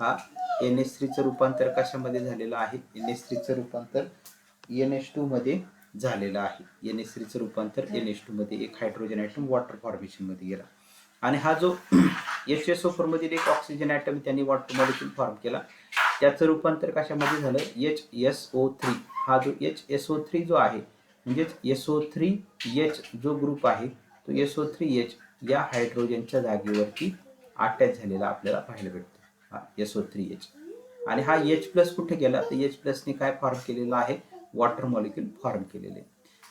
हा NH3चं रूपांतर कशामध्ये झालेलं आहे? NH3चं रूपांतर NH2 मध्ये झालेलं आहे. NH3चं रूपांतर NH2 मध्ये एक हायड्रोजन ॲटम वॉटर फॉर्मेशन मध्ये गेला आणि हा जो HSO4 मधील एक ऑक्सिजन ॲटम त्यांनी वॉटर मॉलिक्यूल फॉर्म केला. त्याचं रूपांतर कशामध्ये झालं? HSO3. हा जो HSO3 जो आहे म्हणजेच SO3H जो ग्रुप आहे तो SO3H या हायड्रोजनच्या जागेवरती अटॅच झालेला आपल्याला पाहायला भेटतो. हा SO3H आणि हा H+ कुठे गेला तर H+ ने काय फॉर्म केलेला आहे? वॉटर मॉलिक्यूल फॉर्म केलेले.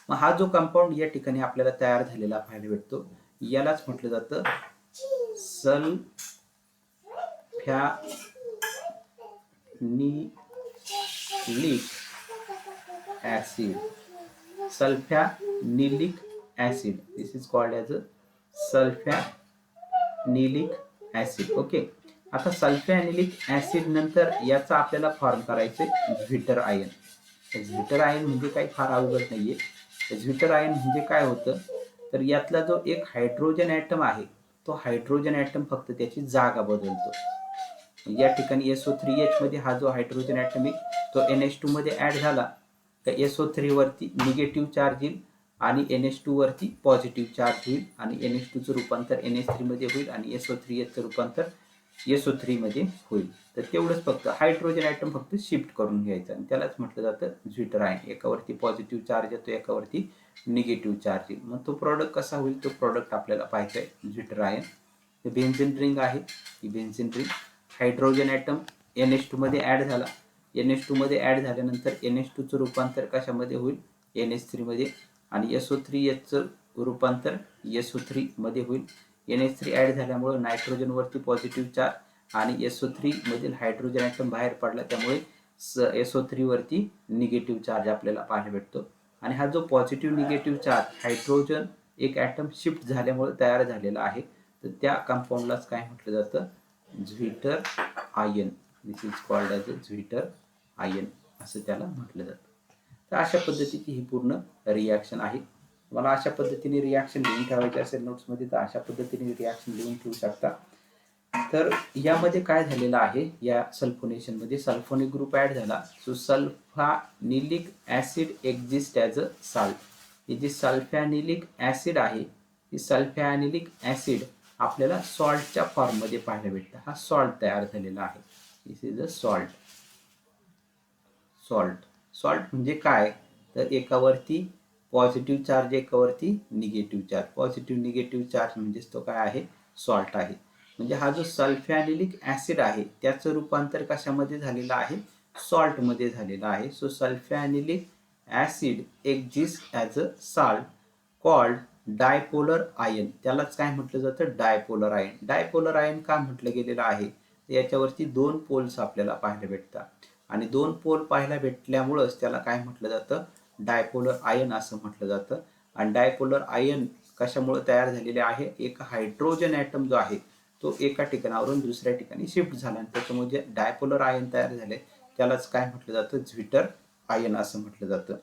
मग हा जो कंपाऊंड या ठिकाणी आपल्याला तयार झालेला पाहायला भेटतो यालाच म्हटलं जातं sulphanilic acid. Sulphanilic acid. This is called as a sulphanilic acid. Okay. आता सल्फ्यानिलिक ॲसिड नंतर याचा आपल्याला फॉर्म करायचे व्हिटर आयन. व्हिटर आयन म्हणजे काही फार अवघड नाहीये. झ्विटर आयन म्हणजे काय होतं, तर यातला जो एक हायड्रोजन ॲटम आहे, तो हायड्रोजन ॲटम फक्त त्याची जागा बदलतो. या ठिकाणी SO3H मध्ये हा जो हायड्रोजन ॲटम आहे तो NH2 मध्ये ॲड झाला तर SO3 वरती निगेटिव्ह चार्ज येईल आणि NH2 वरती पॉझिटिव्ह चार्ज होईल आणि NH2 चं रूपांतर NH3 मध्ये होईल आणि SO3H चं रूपांतर SO3 मध्ये होईल. तर तेवढंच फक्त हायड्रोजन ॲटम फक्त शिफ्ट करून घ्यायचं आणि त्यालाच म्हटलं जातं झ्विटर आयन. एकावरती पॉझिटिव्ह चार्ज येतो, एकावरती निगेटिव्ह चार्ज येईल. मग तो प्रॉडक्ट कसा होईल, तो प्रॉडक्ट आपल्याला पाहायचा आहे झ्विटर आयन. हे बेन्झीन रिंग आहे, ही benzene ring. Hydrogen atom NH2 मध्ये ॲड झाला, NH2 मध्ये ॲड झाल्यानंतर NH2 चं रूपांतर कशामध्ये होईल, NH3 मध्ये आणि SO3H चं रूपांतर SO3 मध्ये होईल. NH3 ॲड झाल्यामुळे नायट्रोजन वरती पॉझिटिव्ह चार्ज आणि SO3 मधील हायड्रोजन ॲटम बाहेर पडला, त्यामुळे SO3 वरती निगेटिव्ह चार्ज आपल्याला पाहायला भेटतो. आणि हा जो पॉझिटिव्ह निगेटिव्ह चार्ज हायड्रोजन एक ॲटम शिफ्ट झाल्यामुळे तयार झालेला आहे, तर त्या कंपाऊंडलाच काय म्हटलं जातं, zwitter ion. This is called as a zwitter ion असं त्याला म्हटलं जातं. तर अशा पद्धतीची ही पूर्ण रिॲक्शन आहे. मला अशा पद्धतीने रिॲक्शन लिहून ठेवायची असेल नोट्समध्ये तर अशा पद्धतीने रिॲक्शन लिहून ठेवू शकता. तर यामध्ये काय झालेलं आहे, या सल्फोनेशनमध्ये सल्फोनिक ग्रुप ॲड झाला. So sulphanilic acid exist as a salt. हे जे सल्फॅनिलिक ॲसिड आहे, हे सल्फॅनिलिक ॲसिड आपल्याला सॉल्टच्या फॉर्ममध्ये पाहायला भेटतं. हा सॉल्ट तयार झालेला आहे. This is a salt. Salt म्हणजे काय, तर एकावरती पॉझिटिव्ह चार्ज, एकावरती negative charge. Positive negative charge म्हणजेच तो काय आहे, सॉल्ट आहे. म्हणजे हा जो सल्फॅनिलिक ॲसिड आहे त्याचं रूपांतर कशामध्ये झालेलं आहे, सॉल्टमध्ये झालेलं आहे. So sulphanilic acid exist as a salt called dipolar ion. त्यालाच काय म्हटलं जातं, डायपोलर आयन. डायपोलर आयन का म्हटलं गेलेलं आहे, याच्यावरती दोन पोल्स आपल्याला पाहायला भेटतात आणि दोन पोल पाहायला भेटल्यामुळंच त्याला काय म्हटलं जातं, डायपोलर आयन असं म्हटलं जातं. आणि डायपोलर आयन कशामुळे तयार झालेले आहे, एक हायड्रोजन ॲटम जो आहे तो एका ठिकाणावरून दुसऱ्या ठिकाणी शिफ्ट झाला आणि त्याच्यामुळे जे डायपोलर आयन तयार झाले त्यालाच काय म्हटलं जातं, झ्विटर आयन असं म्हटलं जातं.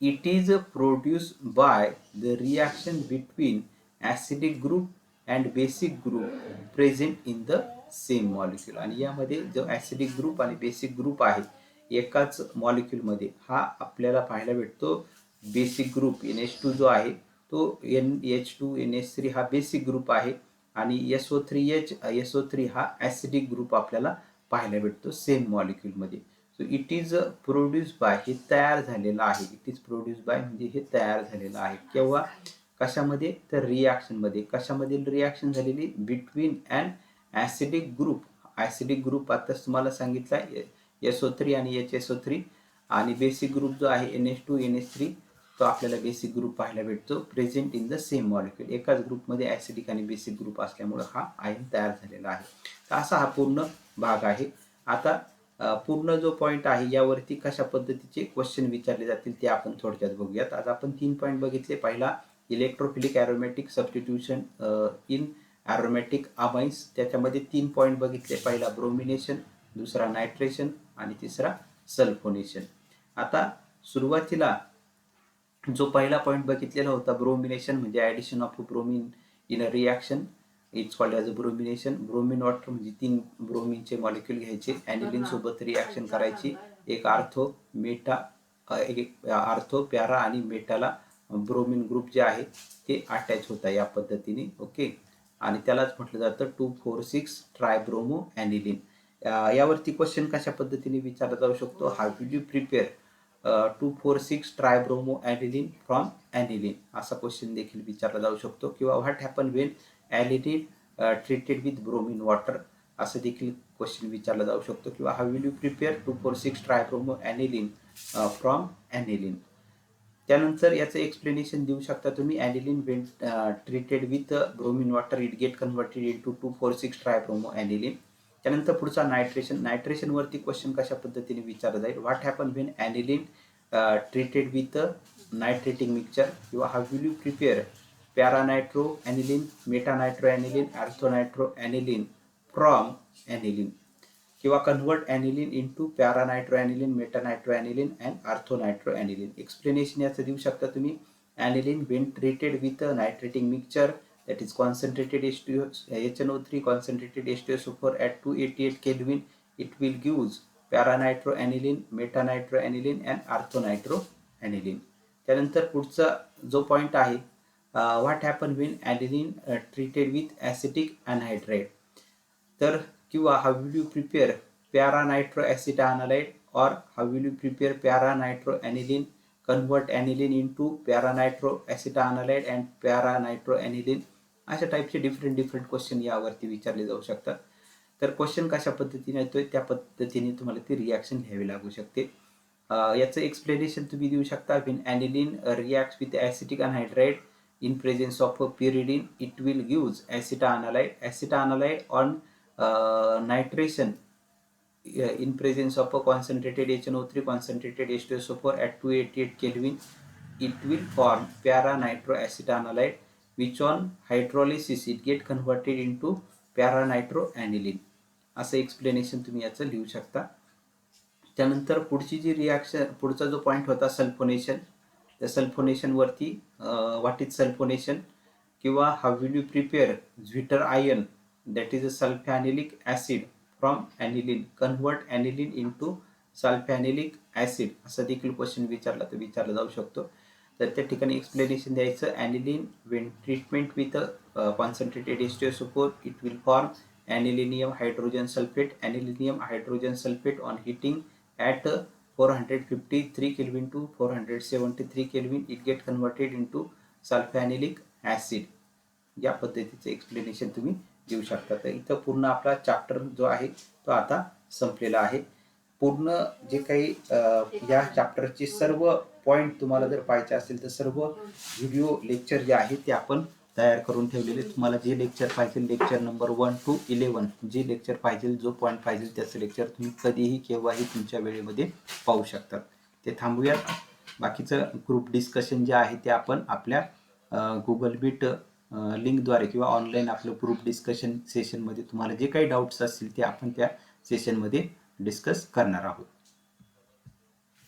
It is produced by the reaction between acidic group and basic group present in the same molecule. आणि यामध्ये जो ॲसिडिक ग्रुप आणि बेसिक ग्रुप आहे एकाच मॉलिक्यूलमध्ये हा आपल्याला पाहायला भेटतो. बेसिक ग्रुप NH2 जो आहे तो NH2NH3 हा बेसिक ग्रुप आहे आणि SO3 हा ॲसिडिक ग्रुप आपल्याला पाहायला भेटतो सेम मॉलिक्यूलमध्ये. So it is produce by, हे तयार झालेलं आहे. इट इज प्रोड्यूस बाय म्हणजे हे तयार झालेलं आहे. केव्हा, कशामध्ये, तर रिॲक्शनमध्ये. कशामधील रिॲक्शन झालेली, between and acidic group. Acidic group आताच तुम्हाला सांगितलं SO3 आणि HSO3 आणि बेसिक ग्रुप जो आहे NH2NH3 तो आपल्याला बेसिक ग्रुप पाहायला भेटतो present in the same molecule. एकाच ग्रुपमध्ये ॲसिडिक आणि बेसिक ग्रुप असल्यामुळे हा आयन तयार झालेला आहे. तर असा हा पूर्ण भाग आहे. आता पूर्ण जो पॉईंट आहे यावरती कशा पद्धतीचे क्वेश्चन विचारले जातील ते आपण थोडक्यात बघूयात. आज आपण 3 पॉईंट बघितले. पहिला electrophilic aromatic substitution in aromatic amines, त्याच्यामध्ये 3 पॉईंट बघितले. पहिला ब्रोमिनेशन, दुसरा नायट्रेशन आणि तिसरा सल्फोनेशन. आता सुरुवातीला जो पहिला पॉईंट बघितलेला होता ब्रोमिनेशन म्हणजे addition of bromine in a reaction, it's called as a bromination. Bromine water म्हणजे 3 ब्रोमिनचे मॉलिक्यूल घ्यायचे, ॲनिलिन सोबत रिॲक्शन करायची. एक आर्थो प्यारा आणि मेटाला ब्रोमिन ग्रुप जे आहे ते अटॅच होता या पद्धतीने. ओके, आणि त्यालाच म्हटलं जातं 2,4,6 ट्रायब्रोमो ॲनिलिन. यावरती क्वेश्चन कशा पद्धतीने विचारला जाऊ शकतो, how will you prepare 2,4,6 tribromo aniline from aniline, असा क्वेश्चन देखील विचारला जाऊ शकतो. किंवा what happen when aniline treated with bromine water, असं देखील क्वेश्चन विचारला जाऊ शकतो. किंवा how will you prepare 2,4,6 tribromo aniline from aniline. त्यानंतर याचं एक्सप्लेनेशन देऊ शकता तुम्ही. Aniline when treated with bromine water it get converted into 2,4,6 tribromo aniline. त्यानंतर पुढचा नायट्रेशन. नायट्रेशनवरती क्वेश्चन कशा पद्धतीने विचारला जाईल, what happen when aniline treated with nitrating mixture. किंवा how will you prepare para nitro aniline, meta nitro aniline, ortho nitro aniline from aniline. किंवा convert aniline into para nitroaniline, meta nitroaniline and ortho nitroaniline. Explanation याचं देऊ शकता तुम्ही. Aniline when treated with a nitrating mixture, that is concentrated HNO3 concentrated H2SO4 at 288 Kelvin, it will gives para nitroaniline, meta nitroaniline and ortho nitroaniline. त्यानंतर पुढचा जो point आहे, what happen when aniline treated with acetic anhydride. तर किंवा how will you prepare para-nitroacetanilide or how will you prepare para-nitroaniline, convert aniline into para-nitroacetanilide and para-nitroaniline. अशा टाईपचे different question यावरती विचारले जाऊ शकतात. तर क्वेश्चन कशा पद्धतीने येतोय त्या पद्धतीने तुम्हाला ती रिॲक्शन घ्यावी लागू शकते. याचं एक्सप्लेनेशन तुम्ही देऊ शकता. when aniline reacts with acetic anhydride in presence of a pyridine, it will gives acetanilide on nitration in presence of a concentrated HNO3 concentrated H2SO4 at 288 Kelvin, it will form para-nitroacetanilide, which on hydrolysis it get converted into para-nitroaniline. असं explanation तुम्ही याचं लिहू शकता. त्यानंतर पुढची जी reaction, पुढचा जो point होता सल्फोनेशन, त्या सल्फोनेशनवरती व्हॉट इज सल्फोनेशन किंवा how will you prepare zwitter ion, that is a sulfanylic acid from aniline, convert aniline into sulfanylic acid, असं देखील क्वेश्चन विचारला जाऊ शकतो. तर त्या ठिकाणी एक्सप्लेनेशन द्यायचं. aniline when treatment with a concentrated H2SO4, it will form anilinium hydrogen sulfate on heating at 453 Kelvin to 473 Kelvin, it get converted into sulfanylic acid. या पद्धतीचं एक्सप्लेनेशन तुम्ही देऊ शकता. तर इथं पूर्ण आपला चॅप्टर जो आहे तो आता संपलेला आहे. पूर्ण जे काही या चॅप्टरचे सर्व पॉईंट तुम्हाला जर पाहायचे असेल तर सर्व व्हिडिओ लेक्चर जे आहे ते आपण तयार करून ठेवलेले. तुम्हाला जे लेक्चर पाहिजे, लेक्चर नंबर 1 to 11, जे लेक्चर पाहिजे, जो पॉईंट पाहिजे त्याचं लेक्चर तुम्ही कधीही केव्हाही तुमच्या वेळेमध्ये पाहू शकतात. ते थांबूयात. बाकीचं ग्रुप डिस्कशन जे आहे ते आपण आपल्या गुगल मीट लिंकद्वारे किंवा ऑनलाईन आपलं ग्रुप डिस्कशन सेशनमध्ये तुम्हाला जे काही डाऊट्स असतील ते आपण त्या सेशनमध्ये डिस्कस करणार आहोत.